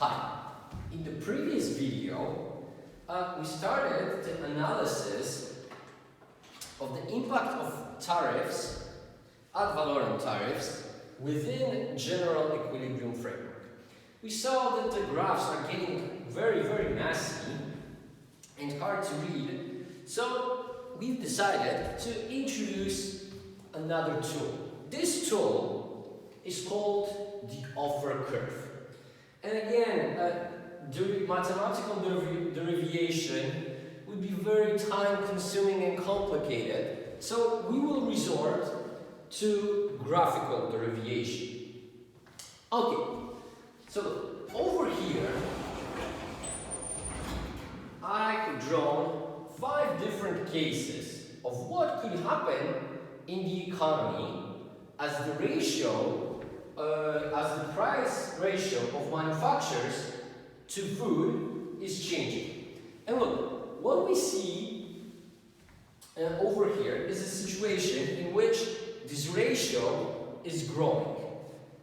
Hi. In the previous video, we started the analysis of the impact of tariffs, ad valorem tariffs, within general equilibrium framework. We saw that the graphs are getting very messy and hard to read, so we've decided to introduce another tool. This tool is called the offer curve. And again, mathematical derivation would be very time-consuming and complicated, so we will resort to graphical derivation. Okay, so over here, I've drawn 5 different cases of what could happen in the economy as the ratio as the price ratio of manufacturers to food is changing. And look, what we see over here is a situation in which this ratio is growing.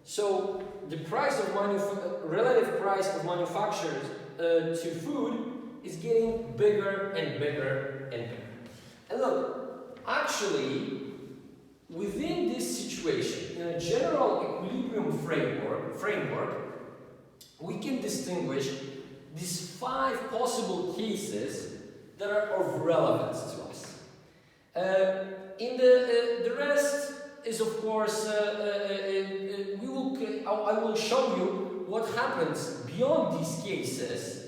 So the price of relative price of manufacturers to food is getting bigger and bigger and bigger. And look, actually, within this situation, in a general equilibrium framework, we can distinguish these 5 possible cases that are of relevance to us. The rest is, of course, I will show you what happens beyond these cases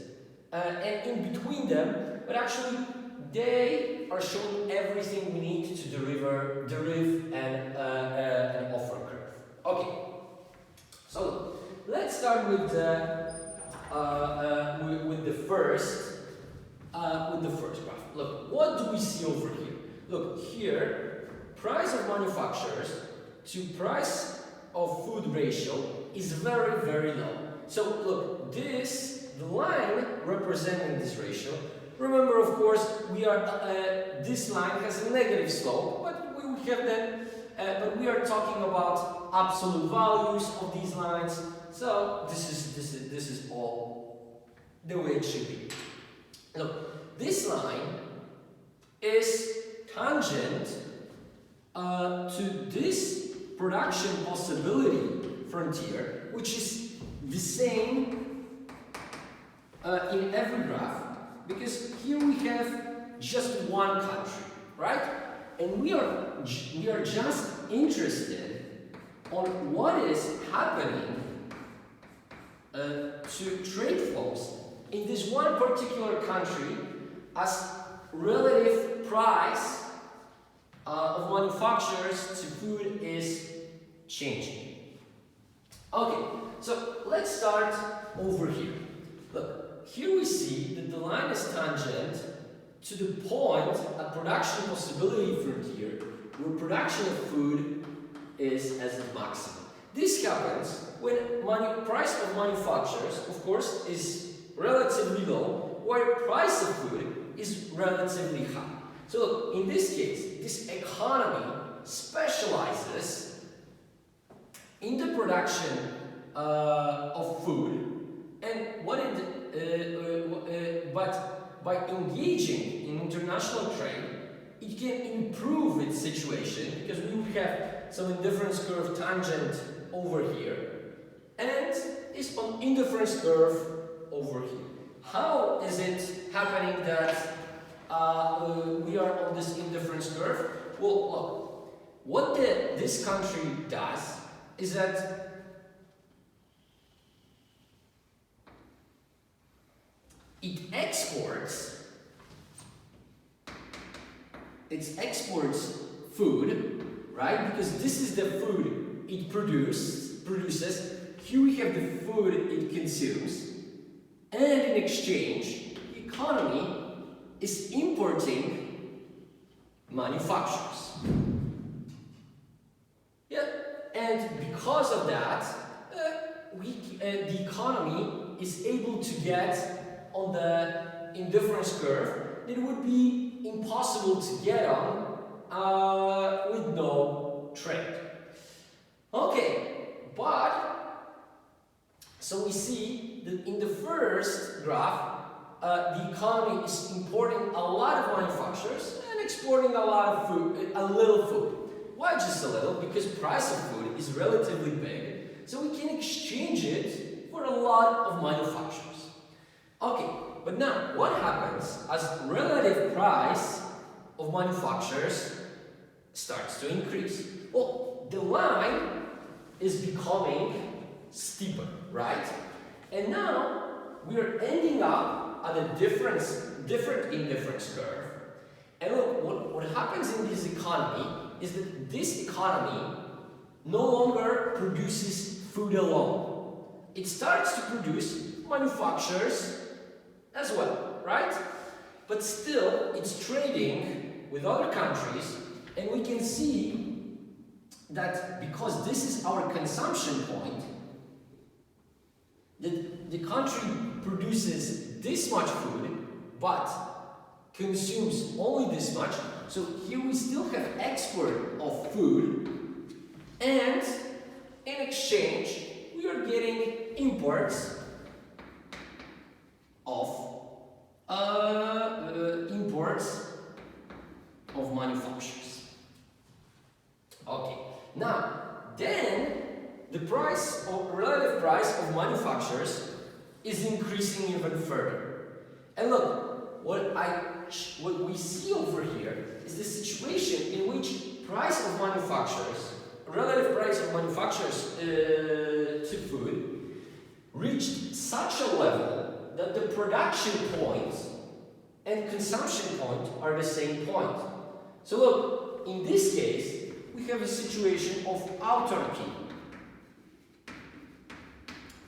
and in between them, but actually they are showing everything we need to derive an offer curve. Okay, so let's start with the first graph. Look, what do we see over here? Look here, price of manufacturers to price of food ratio is very low. So look, the line representing this ratio. Remember, of course, this line has a negative slope, but we have that. But we are talking about absolute values of these lines. So this is all the way it should be. Look, this line is tangent to this production possibility frontier, which is the same in every graph. Because here we have just one country, right? And we are just interested on what is happening to trade flows in this one particular country as relative price of manufacturers to food is changing. Okay, so let's start over here. Look. Here we see that the line is tangent to the point at production possibility frontier where production of food is as its maximum. This happens when price of manufacturers, of course, is relatively low, while price of food is relatively high. So look, in this case, this economy specializes in the production of food, and but by engaging in international trade, it can improve its situation because we would have some indifference curve tangent over here and is on indifference curve over here. How is it happening that we are on this indifference curve? Well, look, what this country does is that it exports food, right? Because this is the food it produces. Here we have the food it consumes, and in exchange, the economy is importing manufacturers. Yeah, and because of that, the economy is able to get on the indifference curve that would be impossible to get on with no trade. Okay, but So we see that in the first graph, the economy is importing a lot of manufacturers and exporting a lot of food, a little food. Why just a little? Because price of food is relatively big, so we can exchange it for a lot of manufacturers. Okay, but now what happens as relative price of manufacturers starts to increase? Well, the line is becoming steeper, right? And now we are ending up at a different indifference curve. And look, what happens in this economy is that this economy no longer produces food alone. It starts to produce manufacturers as well, right? But still, it's trading with other countries, and we can see that because this is our consumption point, that the country produces this much food, but consumes only this much. So here we still have export of food, and in exchange, we are getting imports of manufacturers. Okay, now then the price or relative price of manufacturers is increasing even further. And look, what we see over here is the situation in which price of manufacturers, relative price of manufacturers to food, reached such a level that the production point and consumption point are the same point. So look, in this case, we have a situation of autarky.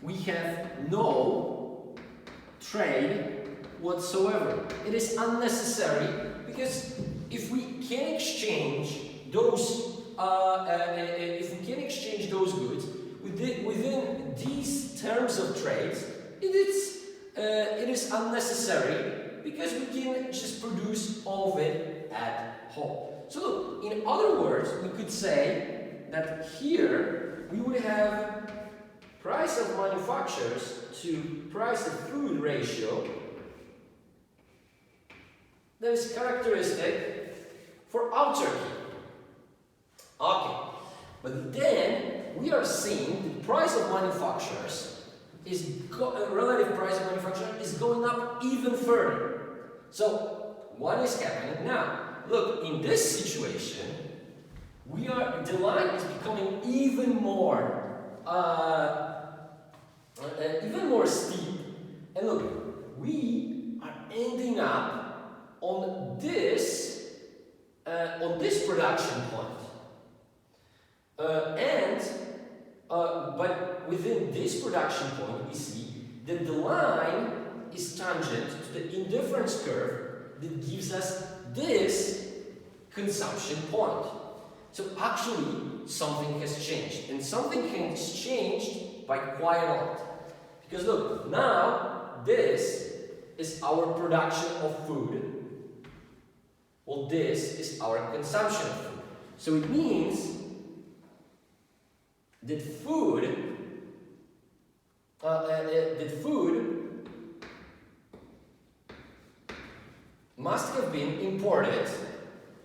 We have no trade whatsoever. It is unnecessary because if we can exchange those, goods within these terms of trade, it is unnecessary because we can just produce all of it at home. So look, in other words, we could say that here we would have price of manufacturers to price of food ratio that is characteristic for autarky. Okay, but then we are seeing the price of manufacturers relative price of manufacturer is going up even further. So what is happening now? Look, in this situation, the line is becoming even more steep. And look, we are ending up on this production point. But within this production point, we see that the line is tangent to the indifference curve that gives us this consumption point. So actually, something has changed. And something has changed by quite a lot. Because look, now this is our production of food. Well, this is our consumption of food. So it means that food must have been imported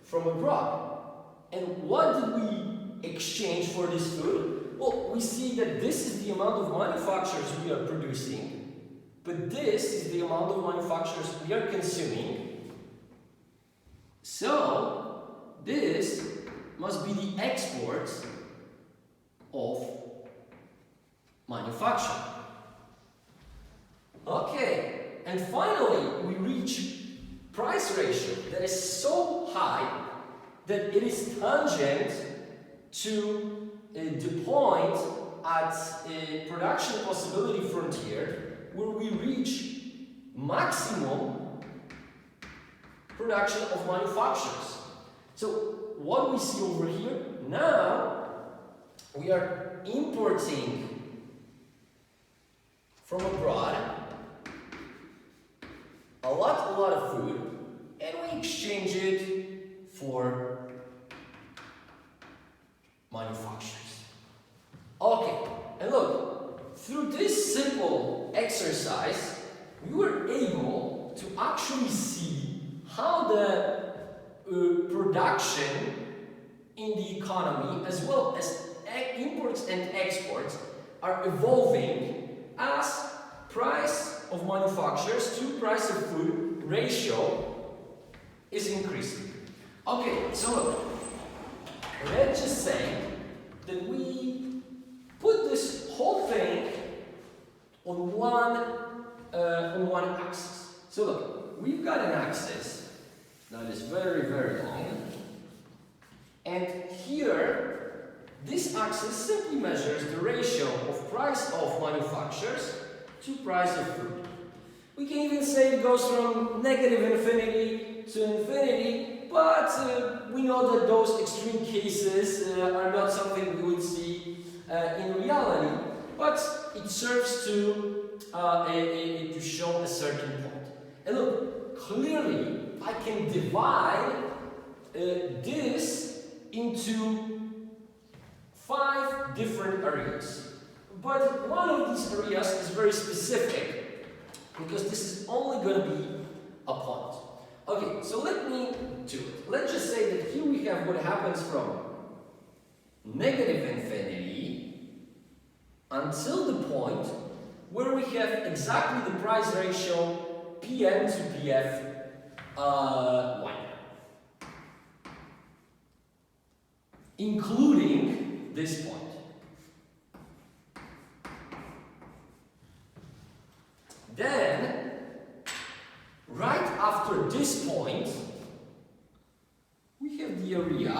from abroad. And what did we exchange for this food? Well, we see that this is the amount of manufacturers we are producing, but this is the amount of manufacturers we are consuming. So, this must be the export of manufacturing. Okay, and finally we reach price ratio that is so high that it is tangent to the point at a production possibility frontier where we reach maximum production of manufacturers. So what we see over here now, we are importing from abroad a lot of food, and we exchange it for manufacturers. Okay, and look, through this exercise, we were able to actually see how the production in the economy, as well as imports and exports, are evolving as price of manufacturers to price of food ratio is increasing. Okay, so look, let's just say that we put this whole thing on one axis. So look, we've got an axis that is very, very long, and here, this axis simply measures the ratio of price of manufacturers to price of food. We can even say it goes from negative infinity to infinity, but we know that those extreme cases are not something we would see in reality, but it serves to show a certain point. And look, clearly I can divide this into 5 different areas. But one of these areas is very specific, because this is only going to be a point. Okay, so let me do it. Let's just say that here we have what happens from negative infinity until the point where we have exactly the price ratio PM to PF 1. Including this point. Then, right after this point, we have the area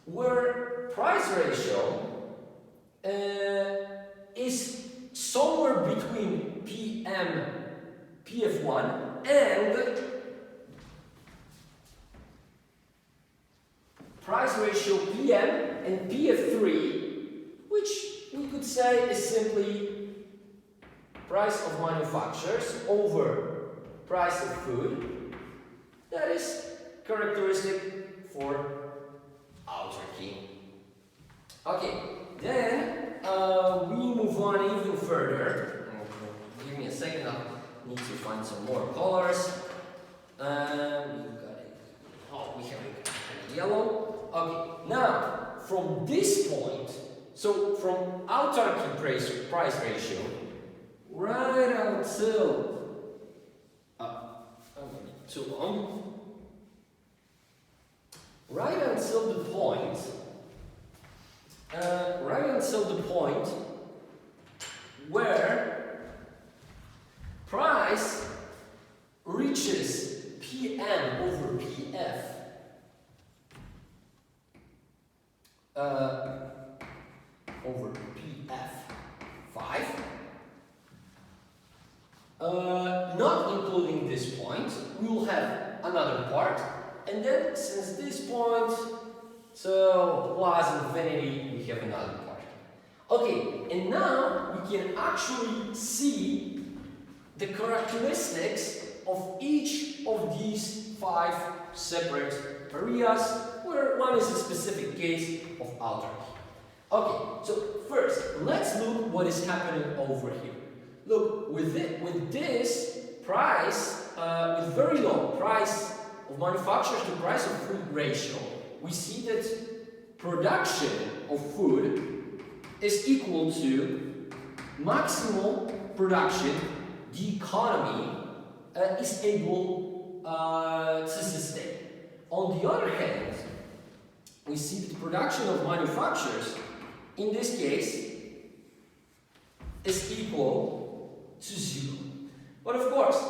where price ratio is somewhere between PM, PF1 and price ratio PM and PF3, which we could say is simply price of manufacturers over price of food. That is characteristic for autarky. Okay, then we move on even further. Give me a second, I need to find some more colors. We have yellow. Okay, now from this point, so from autarky price ratio, right until too long, right until the point where price reaches PM over PF. Over PF5, not including this point, we will have another part, and then since this point, so plus infinity, we have another part. Okay, and now we can actually see the characteristics of each of these 5 separate areas, where one is a specific case of autarky. Okay, so first, let's look what is happening over here. Look, with this price, with very low price of manufacturers to price of food ratio, we see that production of food is equal to maximal production the economy is able to sustain. On the other hand, we see that the production of manufacturers, in this case, is equal to 0. But of course,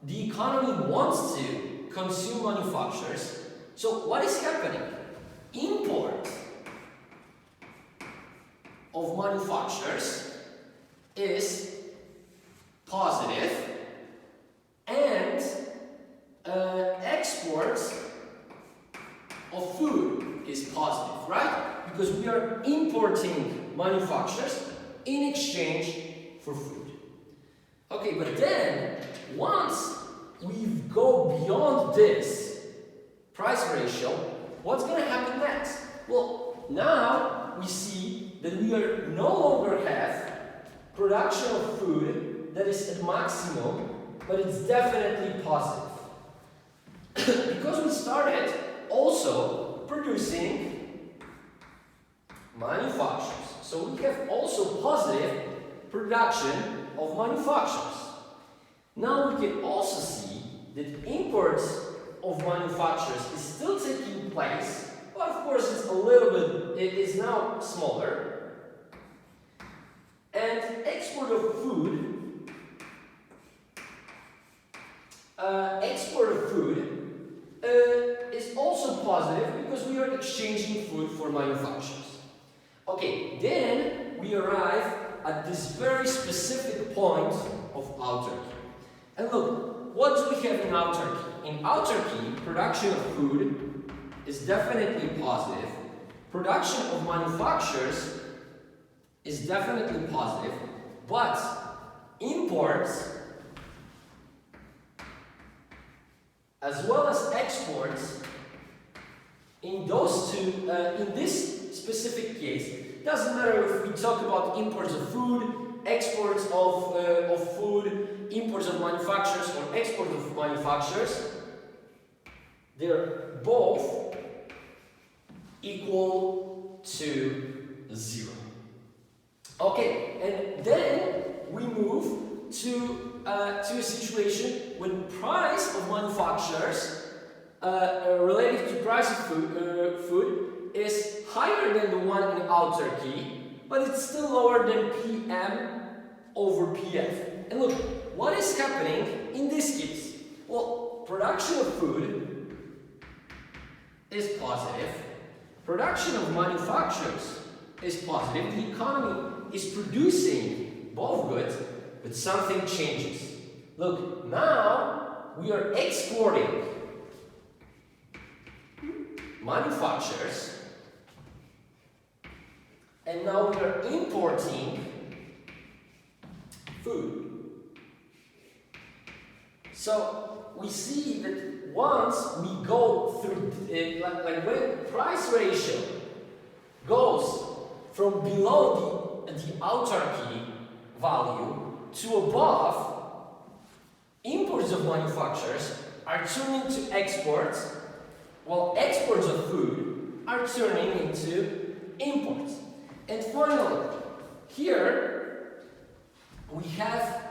the economy wants to consume manufacturers, so what is happening? Import of manufacturers is positive, and exports of food is positive, right? Because we are importing manufacturers in exchange for food. Okay, but then once we go beyond this price ratio, what's going to happen next? Well, now we see that we are no longer have production of food that is at maximum, but it's definitely positive. Because we started also producing manufactures. So we have also positive production of manufactures. Now we can also see that imports of manufacturers is still taking place, but of course it's a little bit, it is now smaller. And export of food, is also positive because we are exchanging food for manufacturers. Okay, then we arrive at this very specific point of autarky. And look, what do we have in autarky? In autarky, production of food is definitely positive. Production of manufacturers is definitely positive, but imports as well as exports in those two, in this specific case, doesn't matter if we talk about imports of food, exports of food, imports of manufacturers or export of manufacturers, they're both equal to 0. Okay, and then we move to a situation when price of manufacturers related to price of food is higher than the one in autarky, but it's still lower than PM over PF. And look, what is happening in this case? Well, production of food is positive. Production of manufacturers is positive. The economy is producing both goods, but something changes. Look, now we are exporting manufacturers, and now we are importing food. So we see that once we go through, like when price ratio goes from below the autarky value to above, imports of manufacturers are turning to exports, while exports of food are turning into imports. And finally, here we have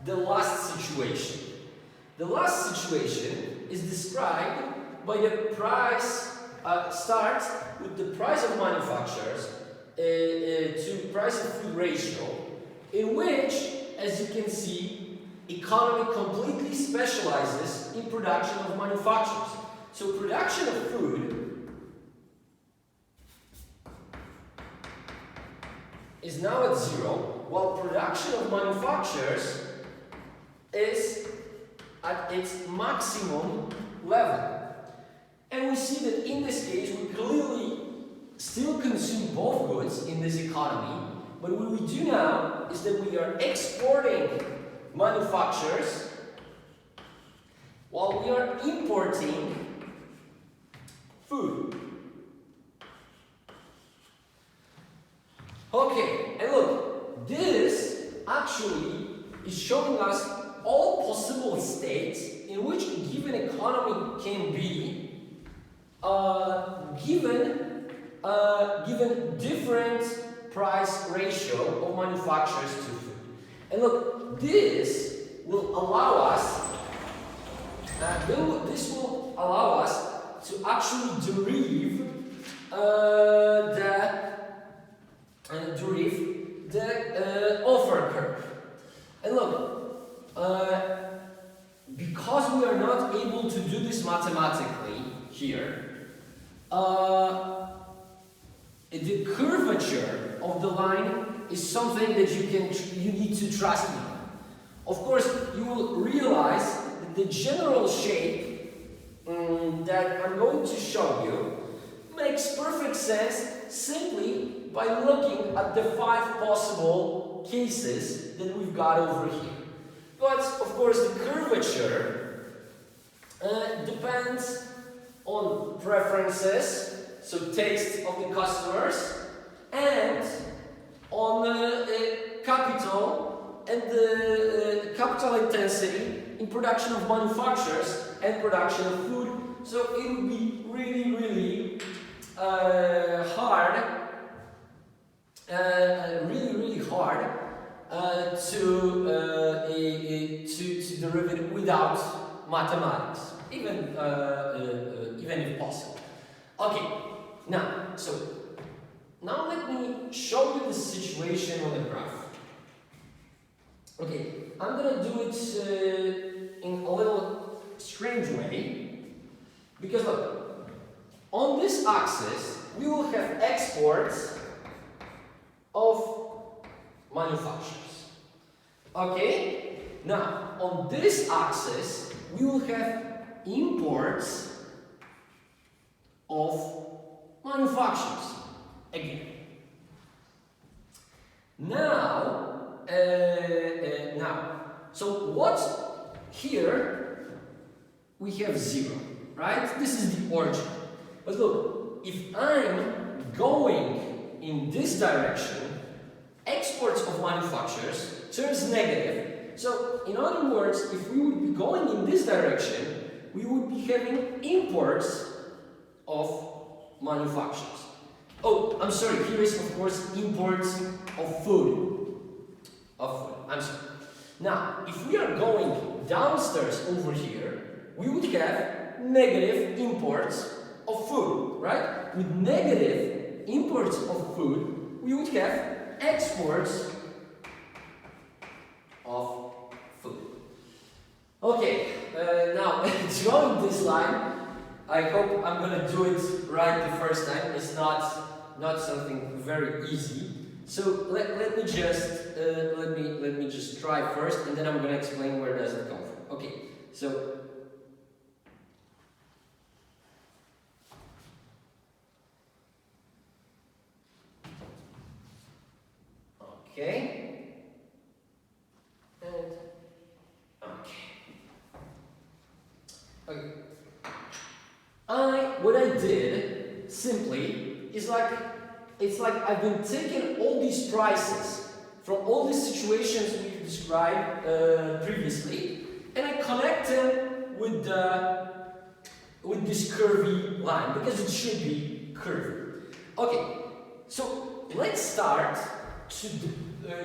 the last situation. The last situation is described by the price, starts with the price of manufacturers to price of food ratio, in which, as you can see, economy completely specializes in production of manufacturers. So production of food is now at 0, while production of manufacturers is at its maximum level. And we see that in this case we clearly still consume both goods in this economy, but what we do now is that we are exporting manufacturers while we are importing food. Okay, and look, this actually is showing us all possible states in which a given economy can be given different price ratio of manufacturers to food. And look, this will allow us to actually derive the offer curve. And look, because we are not able to do this mathematically here, the curvature of the line is something that you need to trust me on. Of course, you will realize that the general shape that I'm going to show you makes perfect sense simply by looking at the 5 possible cases that we've got over here. But of course, the curvature depends on preferences, so taste of the customers, and on capital and the capital intensity in production of manufactures and production of food. So it would be really hard, really hard to derive it without mathematics, even if possible. Okay, now let me show you the situation on the graph. Okay, I'm gonna do it in a little strange way, because look, on this axis we will have exports of manufacturers. Okay, now on this axis we will have imports of manufacturers again. So what here we have 0, right? This is the origin. But look, if I'm going in this direction, exports of manufacturers turns negative. So in other words, if we would be going in this direction, we would be having imports of manufacturers. Oh, I'm sorry, here is of course imports of food. I'm sorry. Now, if we are going downstairs over here, we would have negative imports of food, right? With negative imports of food, we would have exports of food. Okay, now drawing this line, I hope I'm gonna do it right the first time. It's not something very easy. So let me just try first, and then I'm gonna explain where does it come from. Okay, so okay, and okay. What I did simply is it's like I've been taking all these prices from all these situations we've described previously, and I connect them with this curvy line, because it should be curvy. Okay, so let's start to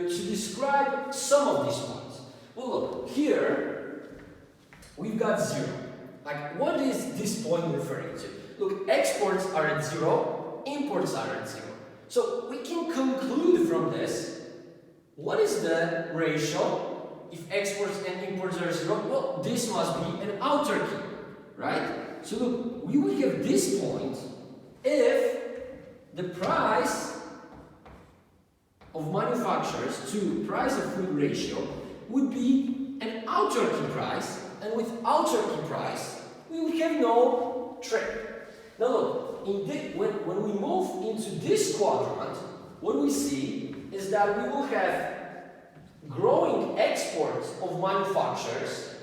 describe some of these points. Well, look, here we've got 0. Like, what is this point referring to? Look, exports are at 0, imports are at 0. So we can conclude from this, what is the ratio if exports and imports are 0? Well, this must be an autarky, right? So look, we would have this point if the price of manufacturers to price of food ratio would be an autarky price, and with autarky price, we would have no trade. Now look, when we move into this quadrant, what we see is that we will have growing exports of manufacturers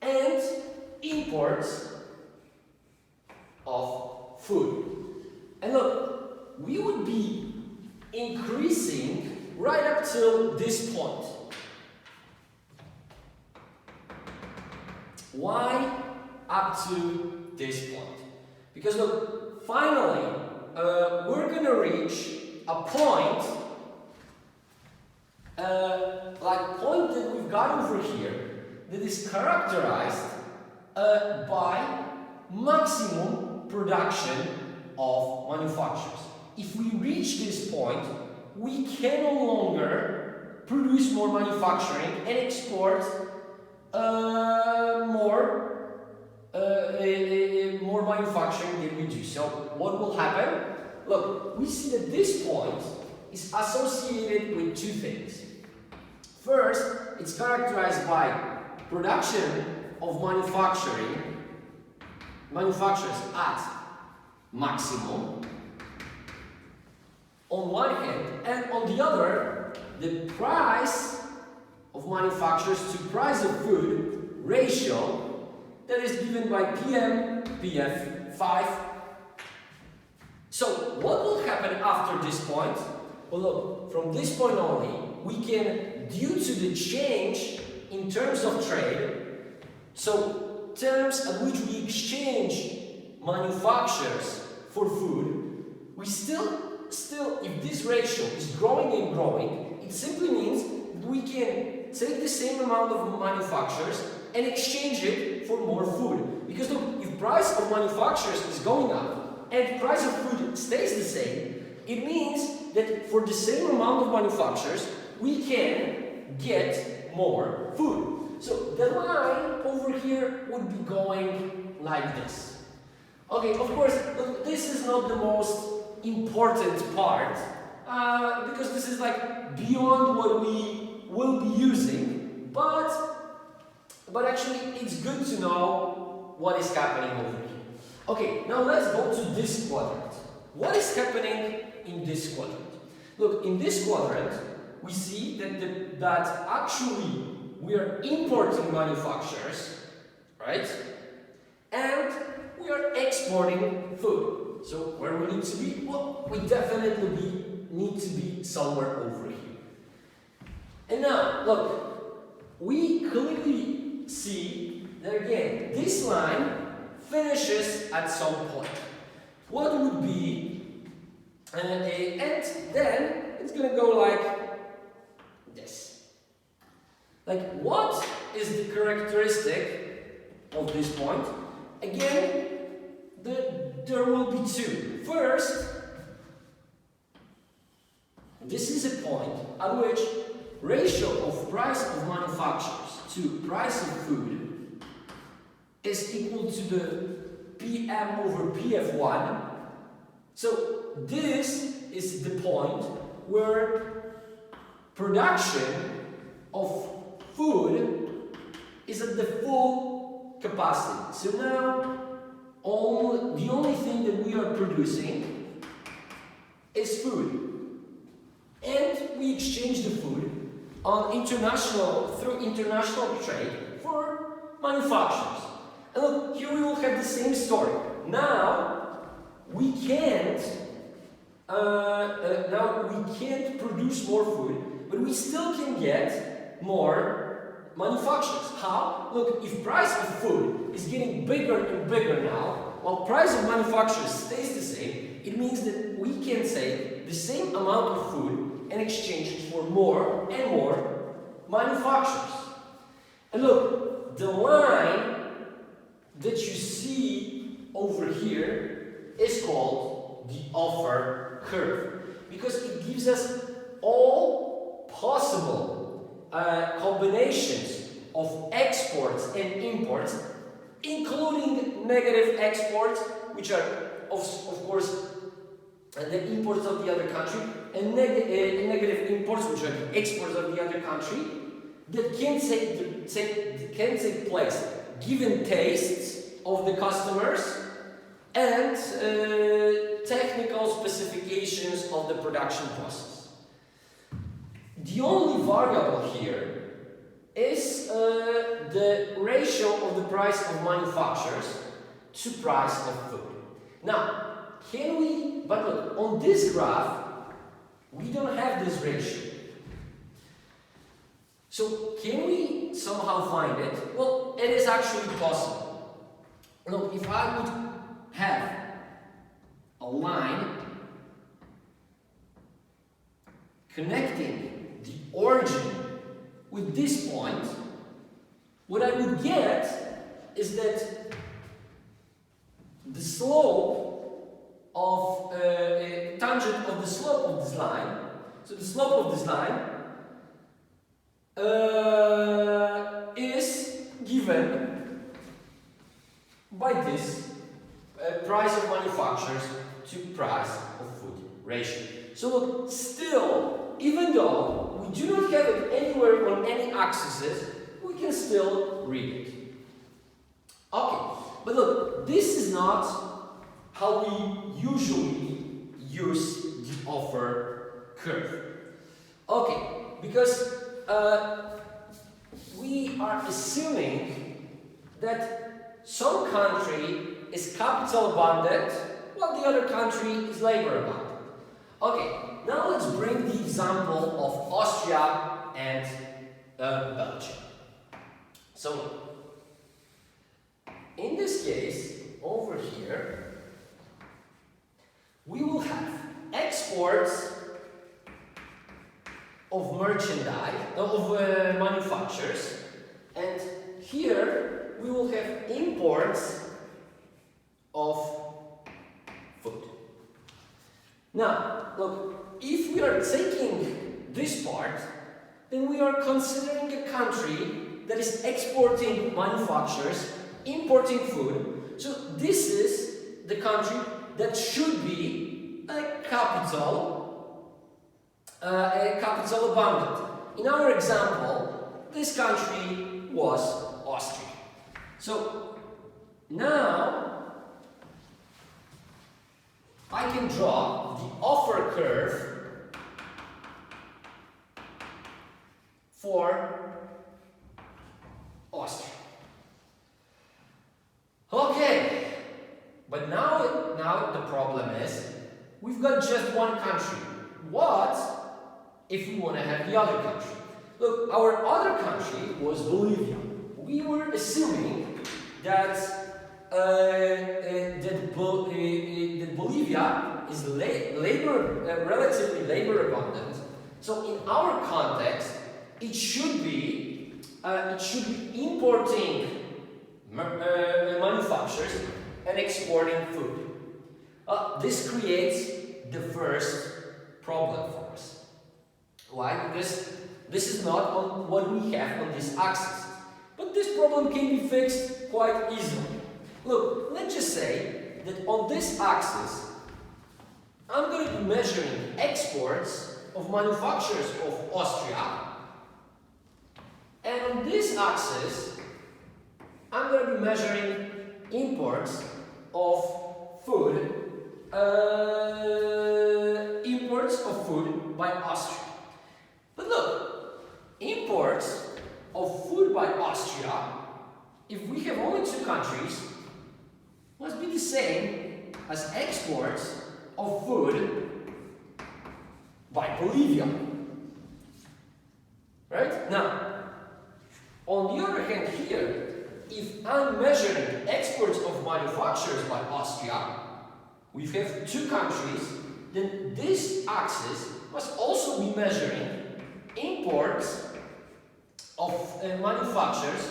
and imports of food. And look, we would be increasing right up till this point. Why up to this point? Because look, finally, we're going to reach a point, point that we've got over here, that is characterized by maximum production of manufacturers. If we reach this point, we can no longer produce more manufacturing and export more manufacturing than we do. So what will happen? Look, we see that this point is associated with two things. First, it's characterized by production of manufacturers at maximum on one hand, and on the other, the price of manufacturers to price of food ratio that is given by PF5. So what will happen after this point? Well, look, from this point only, we can, due to the change in terms of trade, so terms at which we exchange manufacturers for food, we still, if this ratio is growing and growing, it simply means that we can take the same amount of manufacturers and exchange it for more food. Because look, if price of manufacturers is going up and price of food stays the same, it means that for the same amount of manufacturers, we can get more food. So the line over here would be going like this. Okay, of course, look, this is not the most important part, because this is like beyond what we will be using, but actually it's good to know what is happening over here. Okay, now let's go to this quadrant. What is happening in this quadrant? Look, in this quadrant, we see that actually we are importing manufacturers, right? And we are exporting food. So where we need to be? Well, we definitely need to be somewhere over here. And now, look, we clearly see that again, this line finishes at some point. What would be, and then it's going to go like this. Like, what is the characteristic of this point? Again, there will be two. First, this is a point at which ratio of price of manufacturers to price of food is equal to the PM over PF1. So this is the point where production of food is at the full capacity. So now the only thing that we are producing is food. And we exchange the food through international trade for manufacturers. And look, here we will have the same story. Now we can't produce more food, but we still can get more manufacturers. How? Look, if price of food is getting bigger and bigger now, while price of manufacturers stays the same, it means that we can take the same amount of food and exchange it for more and more manufacturers. And look, the line that you see over here is called the offer curve, because it gives us all possible combinations of exports and imports, including negative exports, which are of course the imports of the other country, and negative imports, which are the exports of the other country, that can take place given tastes of the customers and technical specifications of the production process. The only variable here is the ratio of the price of manufacturers to price of food. Now, but look, on this graph, we don't have this ratio. So, can we somehow find it? Well, it is actually possible. Look, if I would have a line connecting the origin with this point, what I would get is that the slope of tangent of the slope of this line, so the slope of this line is given by this price of manufacturers to price of food ratio. So look, still, even though we do not have it anywhere on any axes, we can still read it. Okay, but look, this is not how we usually use the offer curve. Okay, because we are assuming that some country is capital abundant while the other country is labor abundant. Okay, Now let's bring the example of Austria and Belgium. So, in this case, over here, we will have exports of merchandise, of manufacturers, and here we will have imports of food. Now, look, if we are taking this part, then we are considering a country that is exporting manufacturers, importing food. So this is the country that should be a capital abundant. In our example, this country was Austria. So now I can draw the offer curve for Austria. Okay, but now the problem is we've got just one country. What if we want to have the other country? Look, our other country was Bolivia. We were assuming that Bolivia is relatively labor abundant. So in our context, it should be importing manufacturers and exporting food. This creates the first problem for us. Why? Because this is not on what we have on this axis. But this problem can be fixed quite easily. Look, let's just say that on this axis, I'm going to be measuring exports of manufacturers of Austria. And on this axis, I'm going to be measuring imports of food, by Austria. But look, imports of food by Austria, if we have only two countries, must be the same as exports of food by Bolivia. Right? Now, on the other hand here, if I'm measuring exports of manufacturers by Austria, we have two countries, then this axis must also be measuring imports of manufacturers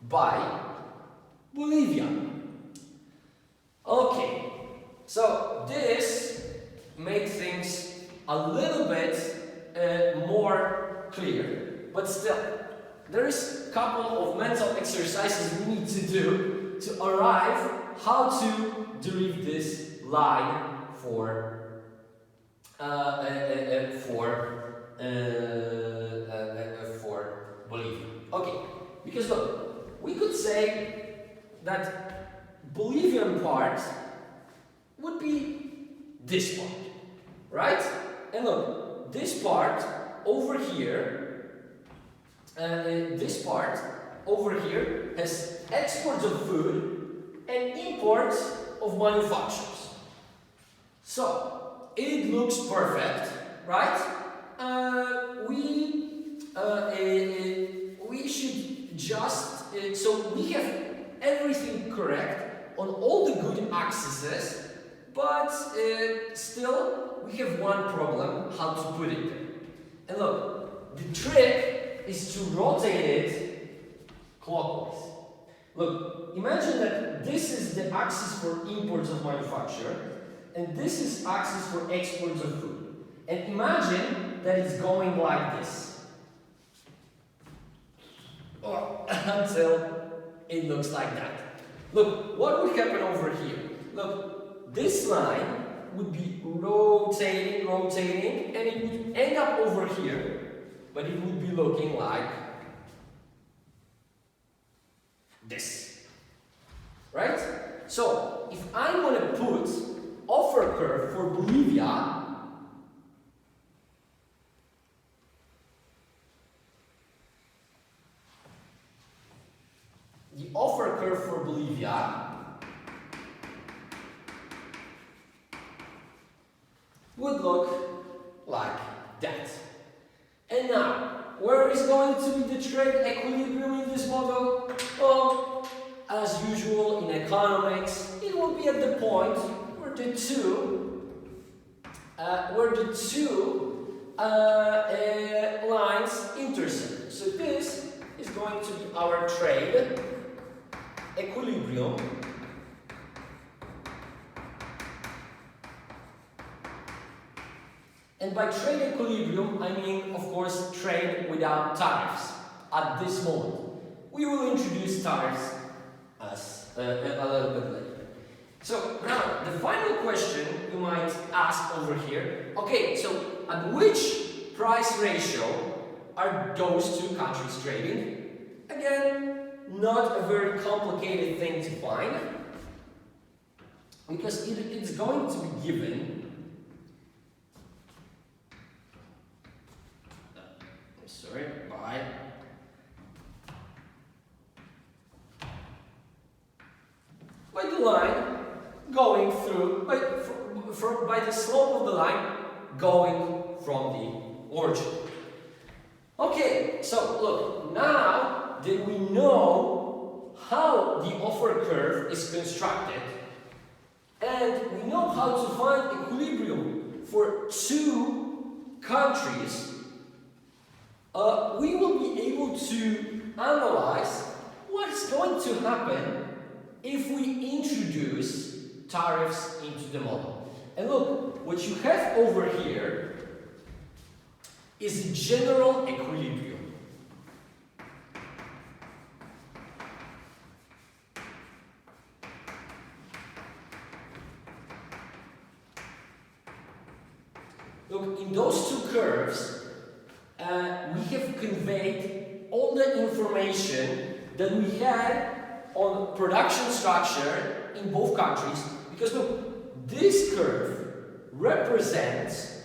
by Bolivia. Okay, so this makes things a little bit more clear, but still, there is a couple of mental exercises we need to do to arrive how to derive this line for Bolivia. Okay, because look, we could say that Bolivian part would be this part, right? And look, this part over here, has exports of food and imports of manufacturers. So it looks perfect, right? We should just so we have everything correct on all the good axes, but still we have one problem: how to put it there. And look, the trick is to rotate it clockwise. Look, imagine that this is the axis for imports of manufacture, and this is axis for exports of food. And imagine that it's going like this. Until it looks like that. Look, what would happen over here? Look, this line would be rotating, and it would end up over here, but it would be looking like this. Right? So, if I want to put offer curve for Bolivia, the offer curve for Bolivia would look like that. And now, where is going to be the trade equilibrium in this model? Well, as usual in economics, it will be at the point where the two lines intersect. So this is going to be our trade equilibrium. And by trade equilibrium, I mean, of course, trade without tariffs at this moment. We will introduce tariffs as a little bit later. So now, the final question you might ask over here, okay, so at which price ratio are those two countries trading? Again, not a very complicated thing to find, because it's going to be given. By the line going through, by the slope of the line going from the origin. Okay, so look, now that we know how the offer curve is constructed, and we know how to find equilibrium for two countries, we will be able to analyze what is going to happen if we introduce tariffs into the model. And look, what you have over here is the general equilibrium. Look, in those two curves, we have conveyed all the information that we had on production structure in both countries, because look, this curve represents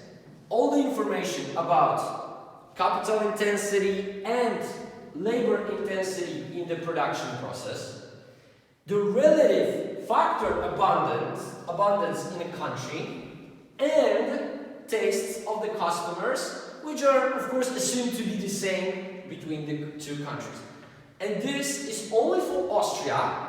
all the information about capital intensity and labor intensity in the production process, the relative factor abundance in a country, and tastes of the customers, which are of course assumed to be the same between the two countries. And this is only for Austria.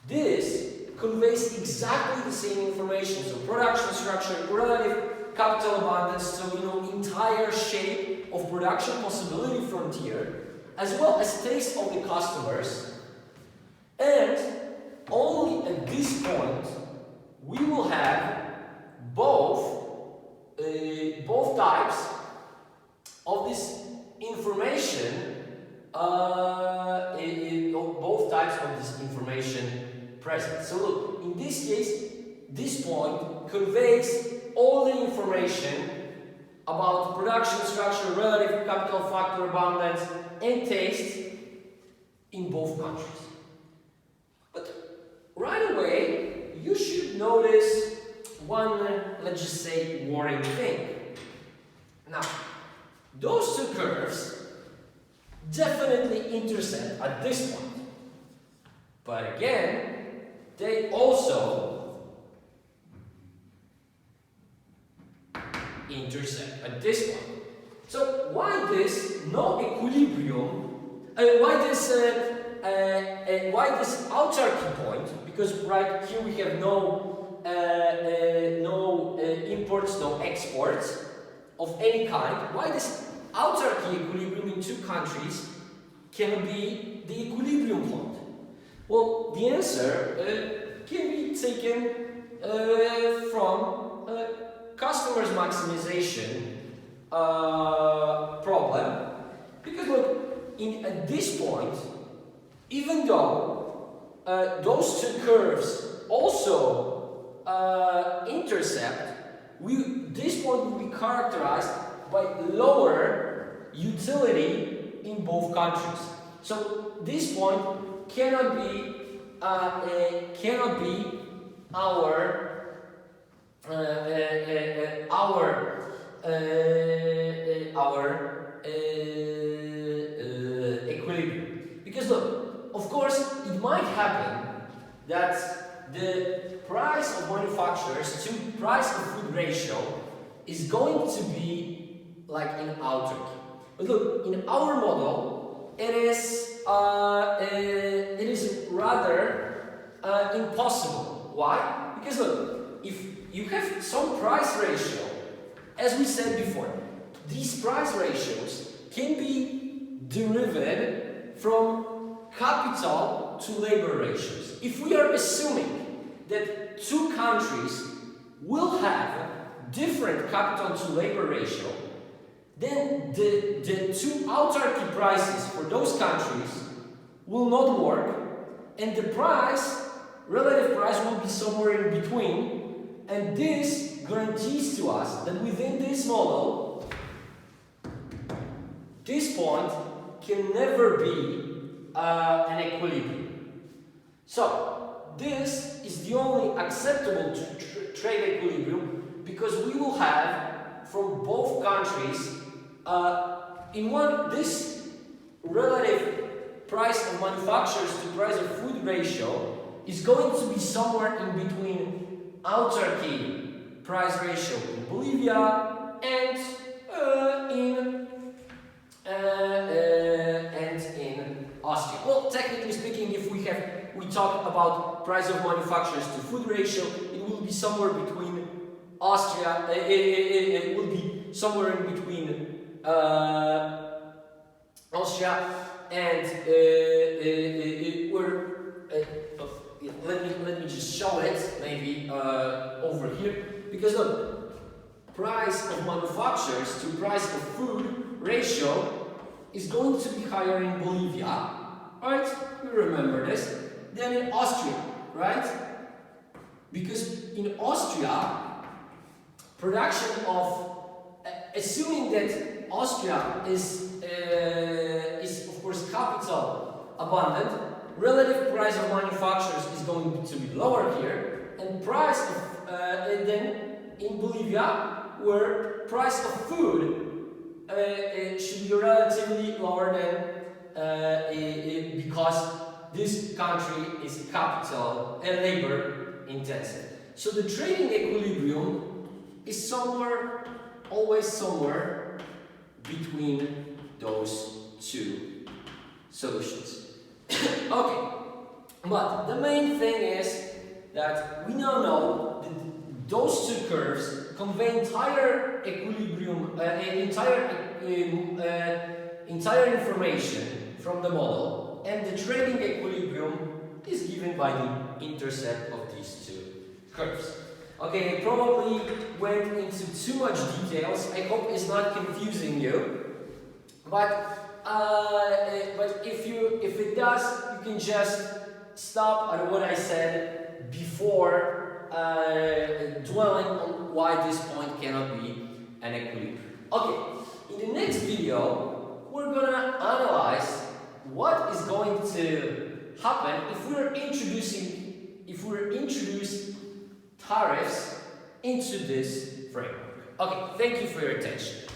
This conveys exactly the same information. So production structure, relative capital abundance, so entire shape of production possibility frontier, as well as taste of the customers. And only at this point we will have both types of this information. Both types of this information present. So look, in this case, this point conveys all the information about production structure, relative capital factor abundance, and taste in both countries. But right away, you should notice one, let's just say, worrying thing. Now, those two curves definitely intersect at this point. But again, they also intersect at this point. So why this no equilibrium? Why this autarky point? Because right here we have no imports, no exports of any kind. Why this autarky equilibrium in two countries can be the equilibrium point? Well, the answer can be taken from customers maximization problem. Because look, at this point, even though those two curves also intercept, this point will be characterized by lower utility in both countries. So this point cannot be our equilibrium. Because look, of course, it might happen that the price of manufacturers to price of food ratio is going to be like in autarky. But look, in our model, it is rather impossible. Why? Because look, if you have some price ratio, as we said before, these price ratios can be derived from capital to labor ratios. If we are assuming that two countries will have different capital to labor ratio, then the two autarky prices for those countries will not work, and the relative price will be somewhere in between, and this guarantees to us that within this model, this point can never be an equilibrium. So, this is the only acceptable trade equilibrium because we will have from both countries this relative price of manufacturers to price of food ratio is going to be somewhere in between autarky price ratio in Bolivia and in Austria. Well, technically speaking, if we talk about price of manufacturers to food ratio, it will be somewhere between Austria. It will be somewhere in between Austria and let me just show it maybe over here, because look, price of manufacturers to price of food ratio is going to be higher in Bolivia, right? You remember this, than in Austria, right? Because in Austria, production of assuming that Austria is of course capital abundant, relative price of manufacturers is going to be lower here, and price of then in Bolivia, where price of food should be relatively lower than because this country is capital and labor intensive. So the trading equilibrium is always somewhere between those two solutions. Okay, but the main thing is that we now know that those two curves convey entire equilibrium, entire information from the model, and the trading equilibrium is given by the intercept of these two curves. Okay, I probably went into too much details. I hope it's not confusing you. But if it does, you can just stop at what I said before dwelling on why this point cannot be an equilibrium. Okay, in the next video, we're gonna analyze what is going to happen if we're introduce tariffs into this framework. Okay, thank you for your attention.